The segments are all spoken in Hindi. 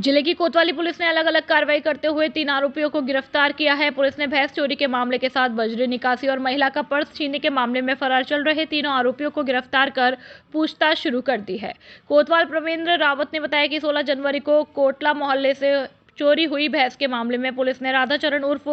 जिले की कोतवाली पुलिस ने अलग अलग कार्रवाई करते हुए 3 आरोपियों को गिरफ्तार किया है। पुलिस ने भैंस चोरी के मामले के साथ बजरी निकासी और महिला का पर्स छीनने के मामले में फरार चल रहे तीनों आरोपियों को गिरफ्तार कर पूछताछ शुरू कर दी है। कोतवाल प्रवीण रावत ने बताया कि 16 जनवरी को कोटला मोहल्ले से चोरी हुई भैंस के मामले में पुलिस ने राधाचरण उर्फ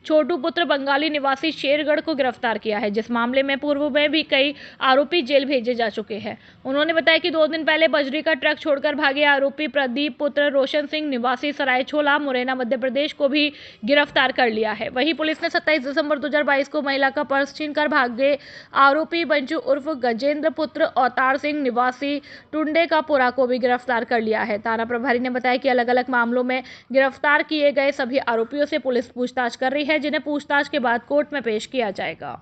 छोटू पुत्र बंगाली निवासी शेरगढ़ को गिरफ्तार किया है, जिस मामले में पूर्व में भी कई आरोपी जेल भेजे जा चुके हैं। उन्होंने बताया कि 2 दिन पहले बजरी का ट्रक छोड़कर भागे आरोपी प्रदीप पुत्र रोशन सिंह निवासी सरायछोला मुरैना मध्य प्रदेश को भी गिरफ्तार कर लिया है। वहीं पुलिस ने 27 दिसंबर 2022 को महिला का पर्स छीनकर भागे आरोपी बंचू उर्फ गजेंद्र पुत्र अवतार सिंह निवासी टुंडे का पुरा को भी गिरफ्तार कर लिया है। थाना प्रभारी ने बताया कि अलग अलग मामलों में गिरफ्तार किए गए सभी आरोपियों से पुलिस पूछताछ कर रही है, जिन्हें पूछताछ के बाद कोर्ट में पेश किया जाएगा।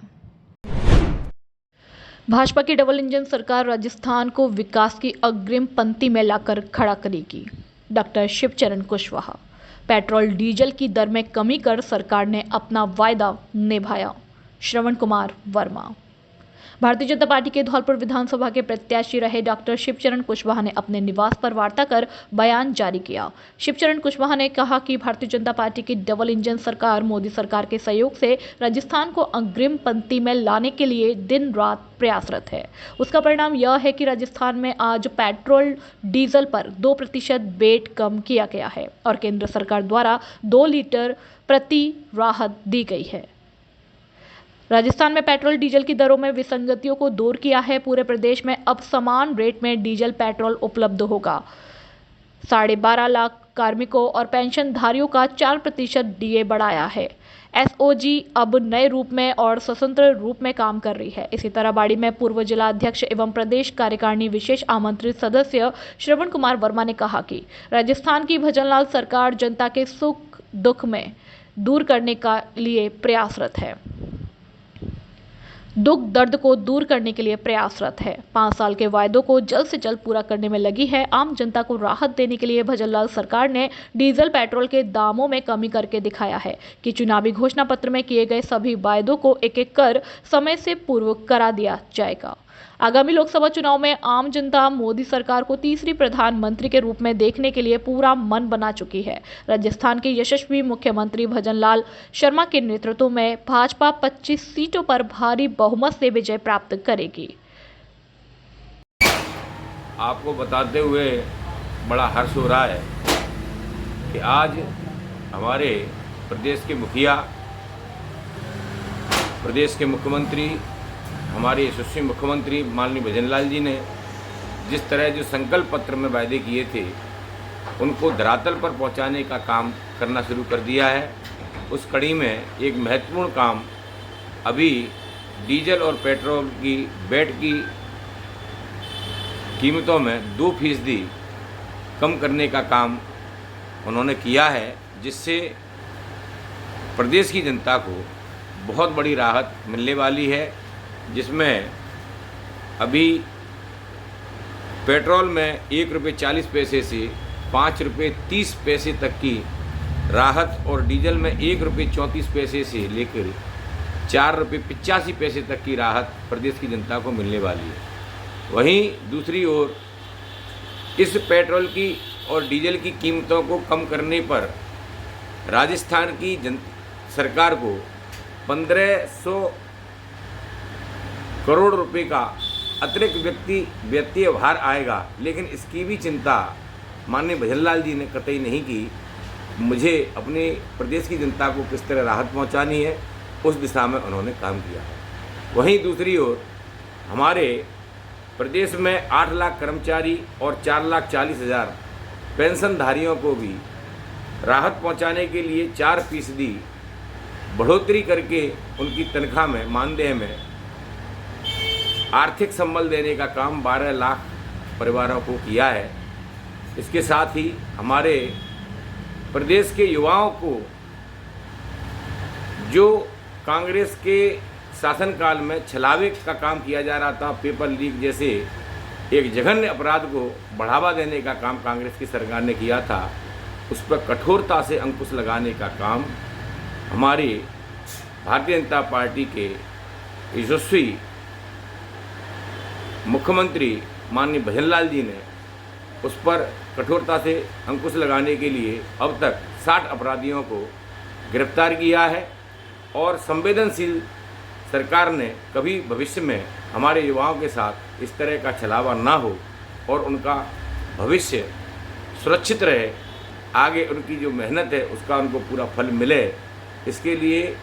भाजपा की डबल इंजन सरकार राजस्थान को विकास की अग्रिम पंक्ति में लाकर खड़ा करेगी। Doctor Shivcharan Kushwaha. Petrol diesel की दर में कमी कर सरकार ने अपना वायदा निभाया। श्रवण कुमार वर्मा। भारतीय जनता पार्टी के धौलपुर विधानसभा के प्रत्याशी रहे डॉक्टर शिवचरण कुशवाहा ने अपने निवास पर वार्ता कर बयान जारी किया। शिवचरण कुशवाहा ने कहा कि भारतीय जनता पार्टी की डबल इंजन सरकार मोदी सरकार के सहयोग से राजस्थान को अग्रिम पंक्ति में लाने के लिए दिन रात प्रयासरत है। उसका परिणाम यह है कि राजस्थान में आज पेट्रोल डीजल पर 2% वेट कम किया गया है और केंद्र सरकार द्वारा 2 लीटर प्रति राहत दी गई है। राजस्थान में पेट्रोल डीजल की दरों में विसंगतियों को दूर किया है। पूरे प्रदेश में अब समान रेट में डीजल पेट्रोल उपलब्ध होगा। 12.5 लाख कार्मिकों और पेंशनधारियों का 4% डीए बढ़ाया है। एसओजी अब नए रूप में और स्वतंत्र रूप में काम कर रही है। इसी तरह बाड़ी में पूर्व जिला अध्यक्ष एवं प्रदेश कार्यकारिणी विशेष आमंत्रित सदस्य श्रवण कुमार वर्मा ने कहा कि राजस्थान की भजनलाल सरकार जनता के सुख दुख में दूर करने का लिए प्रयासरत है। दुख दर्द को दूर करने के लिए प्रयासरत है। 5 साल के वायदों को जल्द से जल्द पूरा करने में लगी है। आम जनता को राहत देने के लिए भजनलाल सरकार ने डीजल पेट्रोल के दामों में कमी करके दिखाया है कि चुनावी घोषणा पत्र में किए गए सभी वायदों को एक एक कर समय से पूर्व करा दिया जाएगा। आगामी लोकसभा चुनाव में आम जनता मोदी सरकार को तीसरी प्रधानमंत्री के रूप में देखने के लिए पूरा मन बना चुकी है। राजस्थान के यशस्वी मुख्यमंत्री भजनलाल शर्मा के नेतृत्व में भाजपा 25 सीटों पर भारी बहुमत से विजय प्राप्त करेगी। आपको बताते हुए बड़ा हर्ष हो रहा है कि आज हमारे प्रदेश के मुखिया, प्रदेश के मुख्यमंत्री, हमारे यशस्वी मुख्यमंत्री माननीय भजनलाल जी ने जिस तरह जो संकल्प पत्र में वायदे किए थे उनको धरातल पर पहुंचाने का काम करना शुरू कर दिया है। उस कड़ी में एक महत्वपूर्ण काम अभी डीजल और पेट्रोल की वैट की कीमतों में 2% कम करने का काम उन्होंने किया है, जिससे प्रदेश की जनता को बहुत बड़ी राहत मिलने वाली है। जिसमें अभी पेट्रोल में ₹1.40 से ₹5.30 तक की राहत और डीजल में ₹1.34 से लेकर ₹4.85 तक की राहत प्रदेश की जनता को मिलने वाली है। वहीं दूसरी ओर इस पेट्रोल की और डीजल की कीमतों को कम करने पर राजस्थान की सरकार को 1500 करोड़ रुपए का अतिरिक्त वित्तीय भार आएगा, लेकिन इसकी भी चिंता माननीय भजनलाल जी ने कतई नहीं की। मुझे अपने प्रदेश की जनता को किस तरह राहत पहुंचानी है उस दिशा में उन्होंने काम किया है। वहीं दूसरी ओर हमारे प्रदेश में 8 लाख कर्मचारी और 4,40,000 पेंशनधारियों को भी राहत पहुंचाने के लिए 4% बढ़ोतरी करके उनकी तनख्वाह में मानदेय में आर्थिक संबल देने का काम 12 लाख परिवारों को किया है। इसके साथ ही हमारे प्रदेश के युवाओं को जो कांग्रेस के शासनकाल में छलावे का काम किया जा रहा था, पेपर लीक जैसे एक जघन्य अपराध को बढ़ावा देने का काम कांग्रेस की सरकार ने किया था, उस पर कठोरता से अंकुश लगाने का काम हमारी भारतीय जनता पार्टी के यशस्वी मुख्यमंत्री माननीय भजनलाल जी ने उस पर कठोरता से अंकुश लगाने के लिए अब तक 60 अपराधियों को गिरफ्तार किया है और संवेदनशील सरकार ने कभी भविष्य में हमारे युवाओं के साथ इस तरह का छलावा ना हो और उनका भविष्य सुरक्षित रहे, आगे उनकी जो मेहनत है उसका उनको पूरा फल मिले, इसके लिए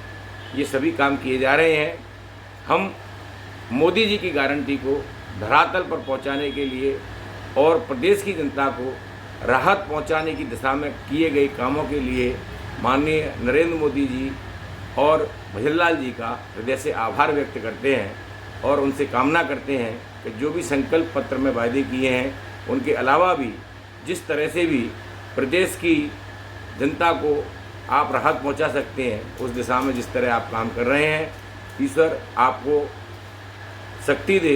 ये सभी काम किए जा रहे हैं। हम मोदी जी की गारंटी को धरातल पर पहुंचाने के लिए और प्रदेश की जनता को राहत पहुंचाने की दिशा में किए गए कामों के लिए माननीय नरेंद्र मोदी जी और भजनलाल जी का हृदय से आभार व्यक्त करते हैं और उनसे कामना करते हैं कि जो भी संकल्प पत्र में वायदे किए हैं उनके अलावा भी जिस तरह से भी प्रदेश की जनता को आप राहत पहुंचा सकते हैं उस दिशा में जिस तरह आप काम कर रहे हैं, ईश्वर आपको शक्ति दे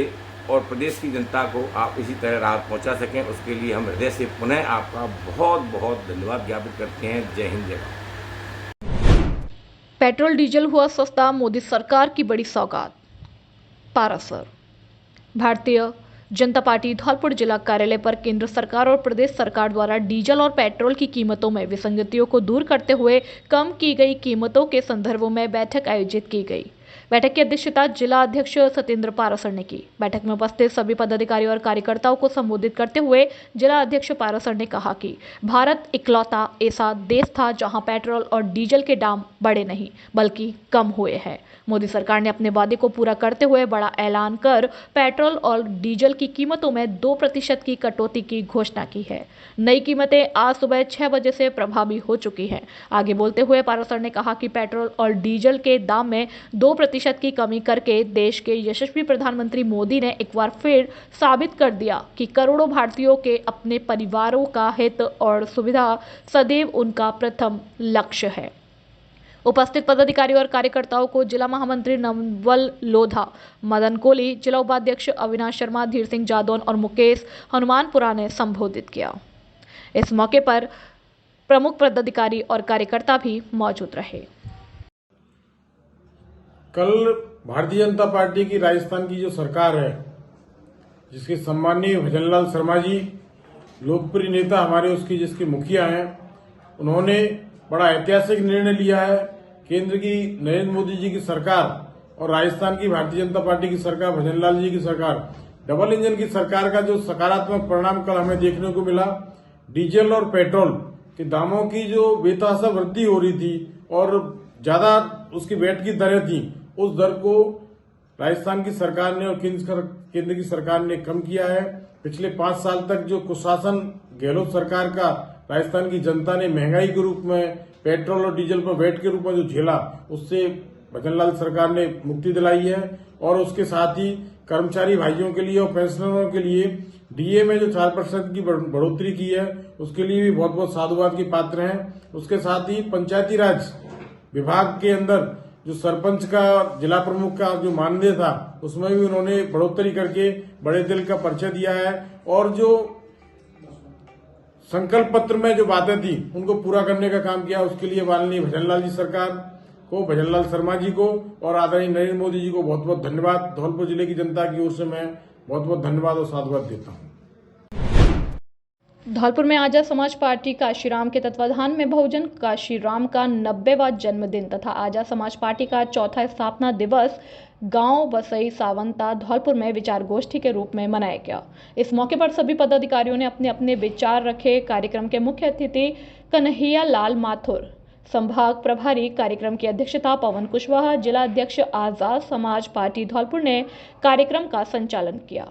और प्रदेश की जनता को आप इसी तरह राहत पहुंचा सकें। उसके लिए हम हृदय से पुनः आपका बहुत बहुत धन्यवाद ज्ञापित करते हैं। जय हिंद, जय भारत। पेट्रोल डीजल हुआ सस्ता, मोदी सरकार की बड़ी सौगात। पारासर। भारतीय जनता पार्टी धौलपुर जिला कार्यालय पर केंद्र सरकार और प्रदेश सरकार द्वारा डीजल और पेट्रोल की कीमतों में विसंगतियों को दूर करते हुए कम की गई कीमतों के संदर्भ में बैठक आयोजित की गई। बैठक की अध्यक्षता जिला अध्यक्ष सत्येंद्र पारासर ने की। बैठक में उपस्थित सभी पदाधिकारियों और कार्यकर्ताओं को संबोधित करते हुए जिला अध्यक्ष पारासर ने कहा कि भारत इकलौता ऐसा देश था जहां पेट्रोल और डीजल के दाम बढ़े नहीं बल्कि कम हुए हैं। मोदी सरकार ने अपने वादे को पूरा करते हुए बड़ा ऐलान कर पेट्रोल और डीजल की कीमतों में 2% की कटौती की घोषणा की है। नई कीमतें आज सुबह 6 बजे से प्रभावी हो चुकी हैं। आगे बोलते हुए पारासर ने कहा कि पेट्रोल और डीजल के दाम में 2% की कमी करके देश के यशस्वी प्रधानमंत्री मोदी ने एक बार फिर साबित कर दिया कि करोड़ों भारतीयों के अपने परिवारों का हित और सुविधा सदैव उनका प्रथम लक्ष्य है। उपस्थित पदाधिकारियों और कार्यकर्ताओं को जिला महामंत्री नवल लोधा, मदन कोहली, जिला उपाध्यक्ष अविनाश शर्मा, धीर सिंह जादौन और मुकेश हनुमानपुरा ने संबोधित किया। इस मौके पर प्रमुख पदाधिकारी और कार्यकर्ता भी मौजूद रहे। कल भारतीय जनता पार्टी की राजस्थान की जो सरकार है, जिसके सम्माननीय भजनलाल शर्मा जी लोकप्रिय नेता हमारे उसकी जिसके मुखिया हैं, उन्होंने बड़ा ऐतिहासिक निर्णय लिया है। केंद्र की नरेंद्र मोदी जी की सरकार और राजस्थान की भारतीय जनता पार्टी की सरकार, भजनलाल जी की सरकार, डबल इंजन की सरकार का जो सकारात्मक परिणाम कल हमें देखने को मिला। डीजल और पेट्रोल के दामों की जो बेतहाशा वृद्धि हो रही थी और ज्यादा उसकी वैट की दरें थी, उस दर को राजस्थान की सरकार ने और केंद्र की सरकार ने कम किया है। पिछले 5 साल तक जो कुशासन गहलोत सरकार का राजस्थान की जनता ने महंगाई के रूप में पेट्रोल और डीजल पर वैट के रूप में जो झेला, उससे भजनलाल सरकार ने मुक्ति दिलाई है। और उसके साथ ही कर्मचारी भाइयों के लिए और पेंशनरों के लिए डीए में जो 4% की बढ़ोतरी की है, उसके लिए भी बहुत बहुत साधुवाद की पात्र हैं। उसके साथ ही पंचायती राज विभाग के अंदर जो सरपंच का, जिला प्रमुख का जो मानदेय था, उसमें भी उन्होंने बढ़ोतरी करके बड़े दिल का परिचय दिया है। और जो संकल्प पत्र में जो बातें थी उनको पूरा करने का काम किया, उसके लिए माननीय भजनलाल जी सरकार को, भजनलाल शर्मा जी को और आदरणीय नरेंद्र मोदी जी को बहुत बहुत धन्यवाद। धौलपुर जिले की जनता की ओर से मैं बहुत बहुत धन्यवाद और साधुवाद देता हूँ। धौलपुर में आजा समाज पार्टी काशीराम के तत्वाधान में बहुजन काशीराम का 90वां जन्मदिन तथा आजा समाज पार्टी का 4था स्थापना दिवस गांव बसई सावंता धौलपुर में विचार गोष्ठी के रूप में मनाया गया। इस मौके पर सभी पदाधिकारियों ने अपने अपने विचार रखे। कार्यक्रम के मुख्य अतिथि कन्हैया लाल माथुर, संभाग प्रभारी कार्यक्रम की अध्यक्षता पवन कुशवाहा, जिला अध्यक्ष आजाद समाज पार्टी धौलपुर ने कार्यक्रम का संचालन किया।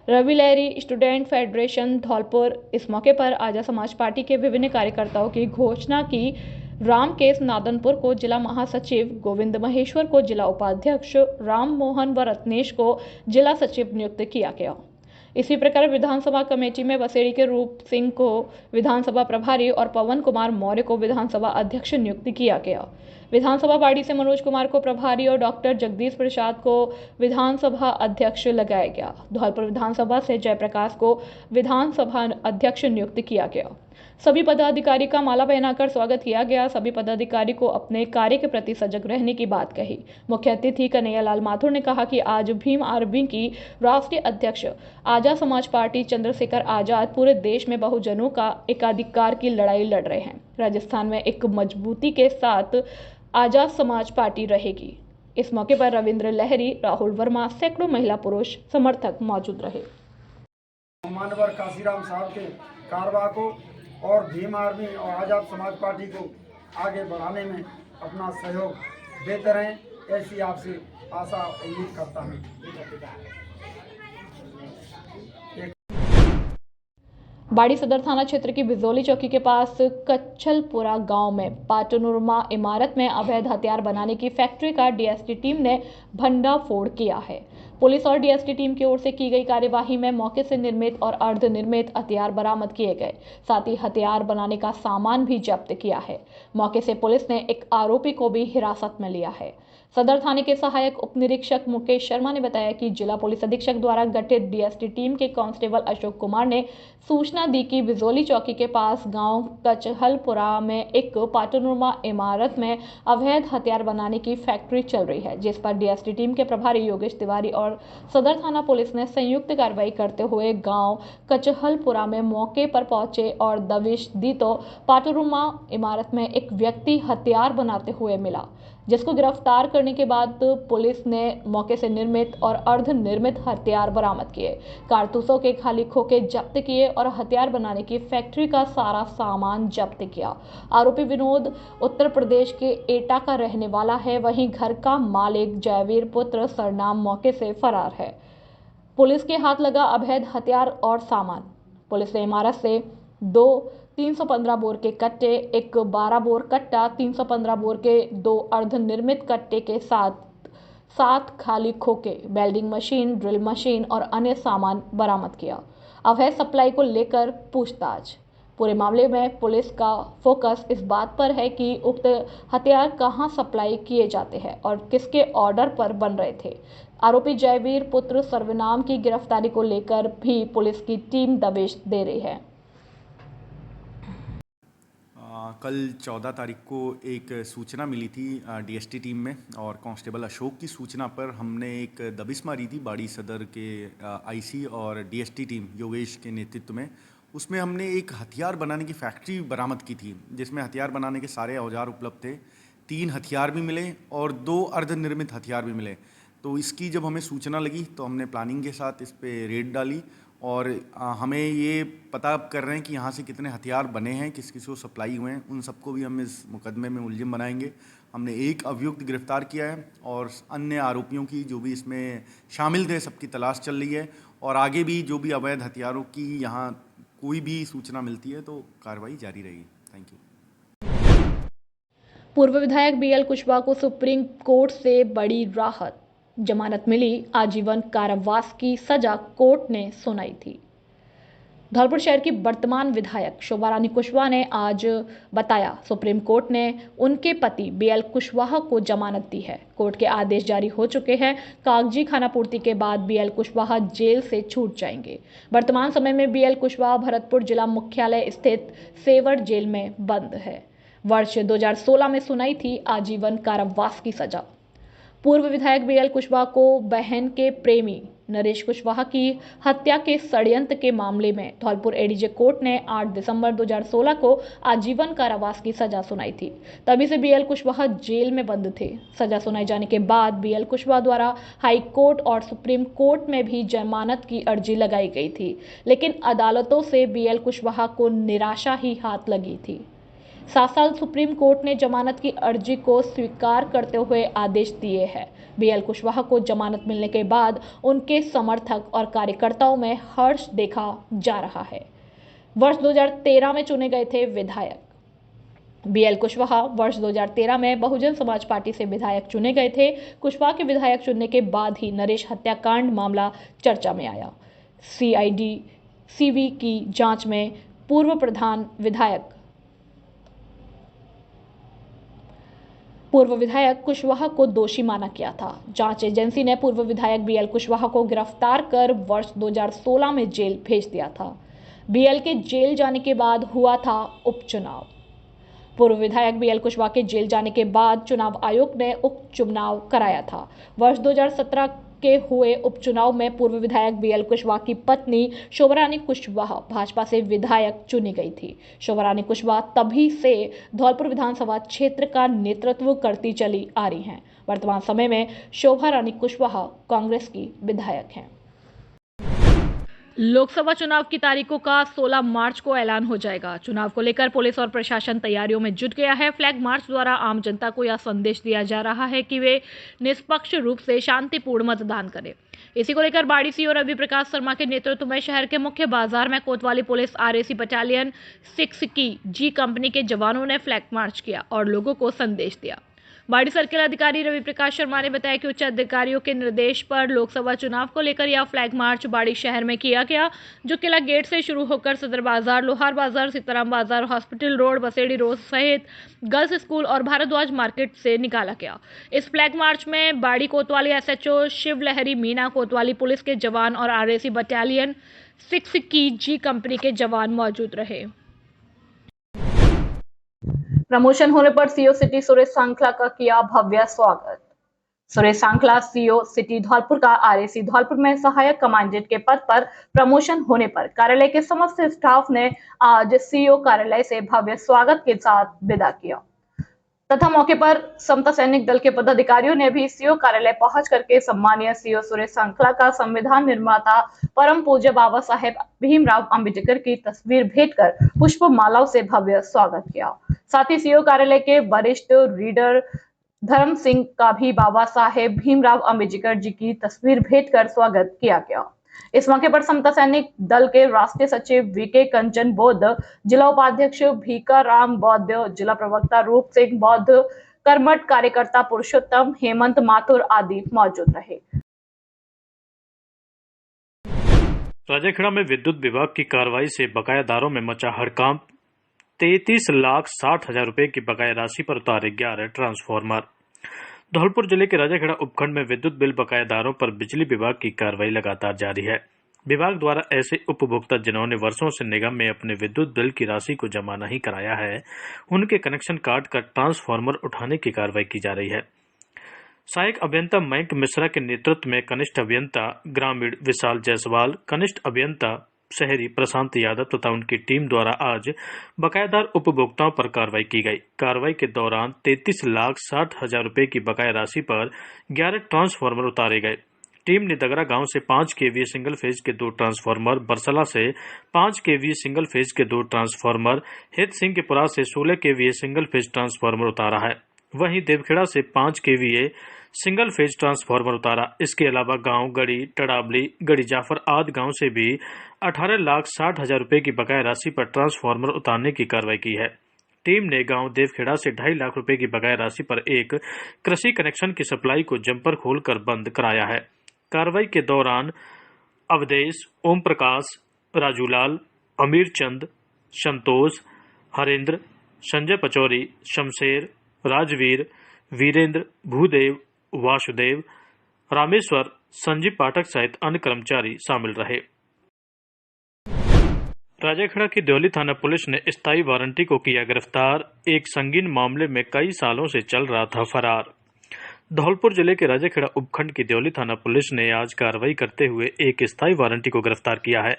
रवि लहरी स्टूडेंट फेडरेशन धौलपुर, इस मौके पर आजा समाज पार्टी के विभिन्न कार्यकर्ताओं की घोषणा की। रामकेश नादनपुर को जिला महासचिव, गोविंद महेश्वर को जिला उपाध्यक्ष, राम मोहन व रत्नेश को जिला सचिव नियुक्त किया गया। इसी प्रकार विधानसभा कमेटी में बसेड़ी के रूप सिंह को विधानसभा प्रभारी और पवन कुमार मौर्य को विधानसभा अध्यक्ष नियुक्त किया गया। विधानसभा बाड़ी से मनोज कुमार को प्रभारी और डॉक्टर जगदीश प्रसाद को विधानसभा अध्यक्ष लगाया गया। धौलपुर विधानसभा से जयप्रकाश को विधानसभा अध्यक्ष नियुक्त किया गया। सभी पदाधिकारी का माला पहनाकर स्वागत किया गया। सभी पदाधिकारी को अपने कार्य के प्रति सजग रहने की बात कही। मुख्य अतिथि कन्हैयालाल माथुर ने कहा कि आज भीम आर्मी की राष्ट्रीय अध्यक्ष आजाद समाज पार्टी चंद्रशेखर आजाद पूरे देश में बहुजनों का एकाधिकार की लड़ाई लड़ रहे हैं। राजस्थान में एक मजबूती के साथ आजाद समाज पार्टी रहेगी। इस मौके पर रविंद्र लहरी, राहुल वर्मा, सैकड़ों महिला पुरुष समर्थक मौजूद रहे। मानवर काशीराम साहब के कारवा को और भीम आर्मी और आजाद समाज पार्टी को आगे बढ़ाने में अपना सहयोग देते रहें, ऐसी आपसे आशा उम्मीद करता हूँ। बाड़ी सदर थाना क्षेत्र की बिजौली चौकी के पास कच्छलपुरा गांव में पाटनोरमा इमारत में अवैध हथियार बनाने की फैक्ट्री का डीएसटी टीम ने भंडाफोड़ किया है। पुलिस और डीएसटी टीम की ओर से की गई कार्यवाही में मौके से निर्मित और अर्धनिर्मित हथियार बरामद किए गए। साथ ही हथियार बनाने का सामान भी जब्त किया है। मौके से पुलिस ने एक आरोपी को भी हिरासत में लिया है। सदर थाने के सहायक उप निरीक्षक मुकेश शर्मा ने बताया कि जिला पुलिस अधीक्षक द्वारा गठित डीएसटी टीम के कांस्टेबल अशोक कुमार ने सूचना दी कि बिजौली चौकी के पास गांव कचहलपुरा में एक पाटनोरमा इमारत में अवैध हथियार बनाने की फैक्ट्री चल रही है, जिस पर डीएसटी टीम के प्रभारी योगेश तिवारी और सदर थाना पुलिस ने संयुक्त कार्रवाई करते हुए गांव कचहलपुरा में मौके पर पहुंचे और दबिश दी तो पाटनोरमा इमारत में एक व्यक्ति हथियार बनाते हुए मिला, जिसको गिरफ्तार करने के बाद पुलिस ने मौके से निर्मित और अर्धनिर्मित हथियार बरामद किए, कारतूसों के खाली खोखे जब्त किए और हथियार बनाने की फैक्ट्री का सारा सामान जब्त किया। आरोपी विनोद उत्तर प्रदेश के एटा का रहने वाला है, वहीं घर का मालिक जयवीर पुत्र सरनाम मौके से फरार है। पुलिस के हाथ लगा अवैध हथियार और सामान। पुलिस ने इमारत से 315 बोर के कट्टे, एक 12 बोर कट्टा, 315 बोर के 2 अर्धनिर्मित कट्टे के साथ 7 खाली खोखे, वेल्डिंग मशीन, ड्रिल मशीन और अन्य सामान बरामद किया। अवैध सप्लाई को लेकर पूछताछ। पूरे मामले में पुलिस का फोकस इस बात पर है कि उक्त हथियार कहां सप्लाई किए जाते हैं और किसके ऑर्डर पर बन रहे थे। आरोपी जयवीर पुत्र सर्वनाम की गिरफ्तारी को लेकर भी पुलिस की टीम दबिश दे रही है। कल 14 तारीख को एक सूचना मिली थी डीएसटी टीम में और कांस्टेबल अशोक की सूचना पर हमने एक दबिश मारी थी बाड़ी सदर के आईसी और डीएसटी टीम योगेश के नेतृत्व में। उसमें हमने एक हथियार बनाने की फैक्ट्री बरामद की थी, जिसमें हथियार बनाने के सारे औजार उपलब्ध थे। 3 हथियार भी मिले और 2 अर्धनिर्मित हथियार भी मिले। तो इसकी जब हमें सूचना लगी तो हमने प्लानिंग के साथ इस पर रेड डाली और हमें ये पता कर रहे हैं कि यहाँ से कितने हथियार बने हैं, किस किस को सप्लाई हुए हैं, उन सबको भी हम इस मुकदमे में मुलजिम बनाएंगे। हमने एक अभियुक्त गिरफ्तार किया है और अन्य आरोपियों की जो भी इसमें शामिल थे सबकी तलाश चल रही है और आगे भी जो भी अवैध हथियारों की यहाँ कोई भी सूचना मिलती है तो कार्रवाई जारी रहेगी। Thank you. पूर्व विधायक बीएल कुशवाहा को सुप्रीम कोर्ट से बड़ी राहत, जमानत मिली, आजीवन कारावास की सजा कोर्ट ने सुनाई थी। धौलपुर शहर की वर्तमान विधायक शोभा रानी कुशवाहा ने आज बताया सुप्रीम कोर्ट ने उनके पति बीएल कुशवाहा को जमानत दी है। कोर्ट के आदेश जारी हो चुके हैं। कागजी खानापूर्ति के बाद बीएल कुशवाहा जेल से छूट जाएंगे। वर्तमान समय में बीएल कुशवाहा भरतपुर जिला मुख्यालय स्थित सेवर जेल में बंद है। वर्ष 2016 में सुनाई थी आजीवन कारावास की सजा। पूर्व विधायक बीएल कुशवाहा को बहन के प्रेमी नरेश कुशवाहा की हत्या के षड्यंत्र के मामले में धौलपुर एडीजे कोर्ट ने 8 दिसंबर 2016 को आजीवन कारावास की सजा सुनाई थी। तभी से बीएल कुशवाहा जेल में बंद थे। सजा सुनाई जाने के बाद बीएल कुशवाहा द्वारा हाई कोर्ट और सुप्रीम कोर्ट में भी जमानत की अर्जी लगाई गई थी, लेकिन अदालतों से बीएल कुशवाहा को निराशा ही हाथ लगी थी। 7 साल सुप्रीम कोर्ट ने जमानत की अर्जी को स्वीकार करते हुए आदेश दिए हैं। बीएल कुशवाहा को जमानत मिलने के बाद उनके समर्थक और कार्यकर्ताओं में हर्ष देखा जा रहा है। वर्ष 2013 में चुने गए थे विधायक बीएल कुशवाहा वर्ष 2013 में बहुजन समाज पार्टी से विधायक चुने गए थे। कुशवाहा के विधायक चुनने के बाद ही नरेश हत्याकांड मामला चर्चा में आया। सीआईडी सीवी की जांच में पूर्व प्रधान विधायक पूर्व विधायक कुशवाहा को दोषी माना गया था। जांच एजेंसी ने पूर्व विधायक बीएल कुशवाहा को गिरफ्तार कर वर्ष 2016 में जेल भेज दिया था। बीएल के जेल जाने के बाद हुआ था उपचुनाव। पूर्व विधायक बीएल कुशवाहा के जेल जाने के बाद चुनाव आयोग ने उपचुनाव कराया था। वर्ष 2017 के हुए उपचुनाव में पूर्व विधायक बीएल कुशवाहा की पत्नी शोभारानी कुशवाहा भाजपा से विधायक चुनी गई थी। शोभारानी कुशवाहा तभी से धौलपुर विधानसभा क्षेत्र का नेतृत्व करती चली आ रही हैं। वर्तमान समय में शोभारानी कुशवाहा कांग्रेस की विधायक हैं। लोकसभा चुनाव की तारीखों का 16 मार्च को ऐलान हो जाएगा। चुनाव को लेकर पुलिस और प्रशासन तैयारियों में जुट गया है। फ्लैग मार्च द्वारा आम जनता को यह संदेश दिया जा रहा है कि वे निष्पक्ष रूप से शांतिपूर्ण मतदान करें। इसी को लेकर बाड़ी सीओ रवि प्रकाश शर्मा के नेतृत्व में शहर के मुख्य बाजार में कोतवाली पुलिस आरएसी बटालियन 6 की जी कंपनी के जवानों ने फ्लैग मार्च किया और लोगों को संदेश दिया। बाड़ी सर्किल अधिकारी रवि प्रकाश शर्मा ने बताया कि उच्च अधिकारियों के निर्देश पर लोकसभा चुनाव को लेकर यह फ्लैग मार्च बाड़ी शहर में किया गया, जो किला गेट से शुरू होकर सदर बाजार, लोहार बाजार, सीताराम बाजार, हॉस्पिटल रोड, बसेड़ी रोड सहित गर्ल्स स्कूल और भारद्वाज मार्केट से निकाला गया। इस फ्लैग मार्च में बाड़ी कोतवाली एसएचओ शिव लहरी मीना, कोतवाली पुलिस के जवान और आरएसी बटालियन 6 की जी कंपनी के जवान मौजूद रहे। प्रमोशन होने पर सीओ सिटी सुरेश सांखला का किया भव्य स्वागत। सुरेश सांखला सीओ सिटी धौलपुर का आरएसी धौलपुर में सहायक कमांडेंट के पद पर प्रमोशन होने पर कार्यालय के समस्त स्टाफ ने आज सीओ कार्यालय से भव्य स्वागत के साथ विदा किया तथा मौके पर समता सैनिक दल के पदाधिकारियों ने भी सीओ कार्यालय पहुंच करके सम्मानीय सीओ सुरेश सांखला का संविधान निर्माता परम पूज्य बाबा साहेब भीमराव अंबेडकर की तस्वीर भेंट कर पुष्प मालाओं से भव्य स्वागत किया। साथ ही सीओ कार्यालय के वरिष्ठ रीडर धर्म सिंह का भी बाबा साहेब भीमराव अंबेडकर जी की तस्वीर भेंट कर स्वागत किया गया। इस मौके पर समता सैनिक दल के राष्ट्रीय सचिव वीके कंचन बौद्ध, जिला उपाध्यक्ष भीका राम बौद्ध, जिला प्रवक्ता रूप सिंह बौद्ध, कर्मठ कार्यकर्ता पुरुषोत्तम, हेमंत माथुर आदि मौजूद रहे। राजाखेड़ा में विद्युत विभाग की कार्रवाई से बकायादारों में मचा हड़कंप। 33,60,000 रुपए की बकाया राशि पर उतारे 11 ट्रांसफार्मर। धौलपुर जिले के राजाखेड़ा उपखंड में विद्युत बिल बकायादारों पर बिजली विभाग की कार्रवाई लगातार जारी है। विभाग द्वारा ऐसे उपभोक्ता जिन्होंने वर्षों से निगम में अपने विद्युत बिल की राशि को जमा नहीं कराया है, उनके कनेक्शन काट कर ट्रांसफार्मर उठाने की कार्रवाई की जा रही है। सहायक अभियंता मयंक मिश्रा के नेतृत्व में कनिष्ठ अभियंता ग्रामीण विशाल जायसवाल, कनिष्ठ अभियंता शहरी प्रशांत यादव तथा उनकी टीम द्वारा आज बकायादार उपभोक्ताओं पर कार्रवाई की गई। कार्रवाई के दौरान 33,60,000 रुपए की बकाया राशि पर 11 ट्रांसफार्मर उतारे गए। टीम ने दगरा गांव से 5 केवीए सिंगल फेज के 2 ट्रांसफार्मर, बरसला से 5 केवीए सिंगल फेज के 2 ट्रांसफार्मर, हित सिंह के पुरा से 16 केवीए सिंगल फेज ट्रांसफार्मर उतारा है। वहीं देवखेड़ा से 5 केवीए सिंगल फेज ट्रांसफार्मर उतारा। इसके अलावा गांव गड़ी, टड़ाबली, गड़ी जाफर आदि गांव से भी 18,60,000 रुपए की बकाया राशि पर ट्रांसफार्मर उतारने की कार्रवाई की है। टीम ने गांव देवखेड़ा से 2.5 लाख रुपए की बकाया राशि पर एक कृषि कनेक्शन की सप्लाई को जंपर खोलकर बंद कराया है। कार्रवाई के दौरान अवधेश, ओम प्रकाश, राजूलाल, अमीर चंद, संतोष, हरेंद्र, संजय पचौरी, शमशेर, राजवीर, वीरेंद्र, भूदेव, वासुदेव, रामेश्वर, संजीव पाठक सहित अन्य कर्मचारी शामिल रहे। राजाखेड़ा की देवली थाना पुलिस ने स्थायी वारंटी को किया गिरफ्तार। एक संगीन मामले में कई सालों से चल रहा था फरार। धौलपुर जिले के राजाखेड़ा उपखंड की देवली थाना पुलिस ने आज कार्रवाई करते हुए एक स्थायी वारंटी को गिरफ्तार किया है।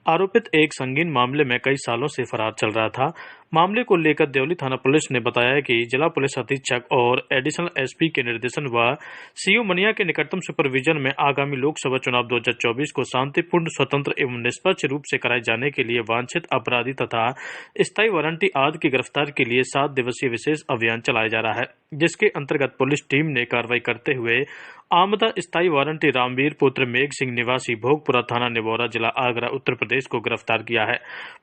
आरोपित एक संगीन मामले में कई सालों से फरार चल रहा था। मामले को लेकर देवली थाना पुलिस ने बताया कि जिला पुलिस अधीक्षक और एडिशनल एसपी के निर्देशन व सीओ मनिया के निकटतम सुपरविजन में आगामी लोकसभा चुनाव 2024 को शांतिपूर्ण, स्वतंत्र एवं निष्पक्ष रूप से कराए जाने के लिए वांछित अपराधी तथा स्थायी वारंटी आदि की गिरफ्तार के लिए 7 दिवसीय विशेष अभियान चलाया जा रहा है, जिसके अंतर्गत पुलिस टीम ने कार्रवाई करते हुए आमदा स्थायी वारंटी रामवीर पुत्र मेघ सिंह निवासी भोगपुरा थाना निवौरा जिला आगरा उत्तर प्रदेश को गिरफ्तार किया है।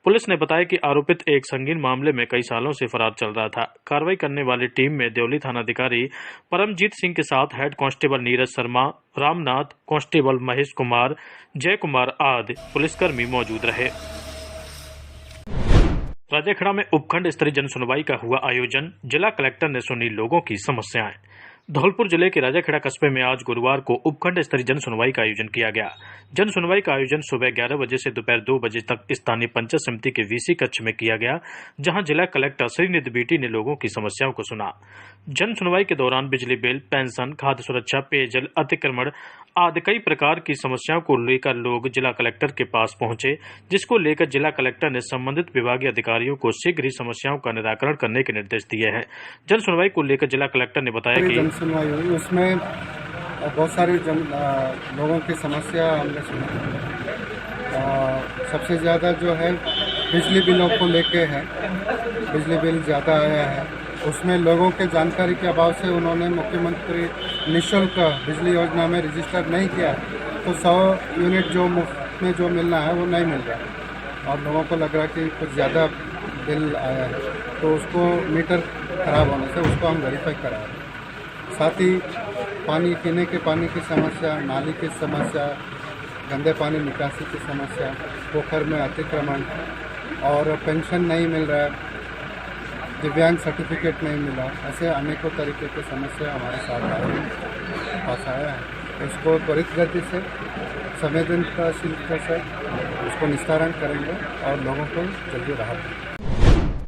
पुलिस ने बताया कि आरोपित एक संगीन मामले में कई सालों से फरार चल रहा था। कार्रवाई करने वाली टीम में देवली थानाधिकारी परमजीत सिंह के साथ head constable Neeraj Sharma, Ramnath, constable Mahesh Kumar, जय कुमार आदि पुलिसकर्मी मौजूद रहे। राजाखेड़ा में उपखंड स्तरीय जन सुनवाई का हुआ आयोजन। जिला कलेक्टर ने सुनी लोगों की समस्याएं। धौलपुर जिले के राजाखेड़ा कस्बे में आज गुरुवार को उपखंड स्तरीय जन सुनवाई का आयोजन किया गया। जन सुनवाई का आयोजन सुबह 11 बजे से दोपहर 2 बजे तक स्थानीय पंचायत समिति के वीसी कक्ष में किया गया, जहां जिला कलेक्टर श्रीनिधि बीटी ने लोगों की समस्याओं को सुना। जन सुनवाई के दौरान बिजली बिल, पेंशन, खाद्य सुरक्षा, पेयजल, अतिक्रमण आदि कई प्रकार की समस्याओं को लेकर लोग जिला कलेक्टर के पास पहुंचे, जिसको लेकर जिला कलेक्टर ने संबंधित विभागीय अधिकारियों को शीघ्र ही समस्याओं का निराकरण करने के निर्देश दिए हैं। जन सुनवाई को लेकर जिला कलेक्टर ने बताया कि जन सुनवाई हुई, उसमें बहुत सारे लोगों की समस्या हमने सुनी। सबसे ज़्यादा जो है बिजली बिलों को लेके है, बिजली बिल ज़्यादा आया है। उसमें लोगों के जानकारी के अभाव से उन्होंने मुख्यमंत्री निःशुल्क बिजली योजना में रजिस्टर नहीं किया, तो 100 यूनिट जो मुफ्त में जो मिलना है वो नहीं मिल रहा, और लोगों को लग रहा कि कुछ ज़्यादा बिल आया है, तो उसको मीटर खराब होने से उसको हम वेरीफाई करा रहे हैं। साथ ही पानी, पीने के पानी की समस्या, नाली की समस्या, गंदे पानी निकासी की समस्या, पोखर में अतिक्रमण और पेंशन नहीं मिल रहा है, दिव्यांग सर्टिफिकेट नहीं मिला, ऐसे अनेकों तरीके की समस्या हमारे साथ पास आया है। उसको त्वरित गति से संवेदनशीलता से उसको निस्तारण करेंगे और लोगों को जल्दी राहत देंगे।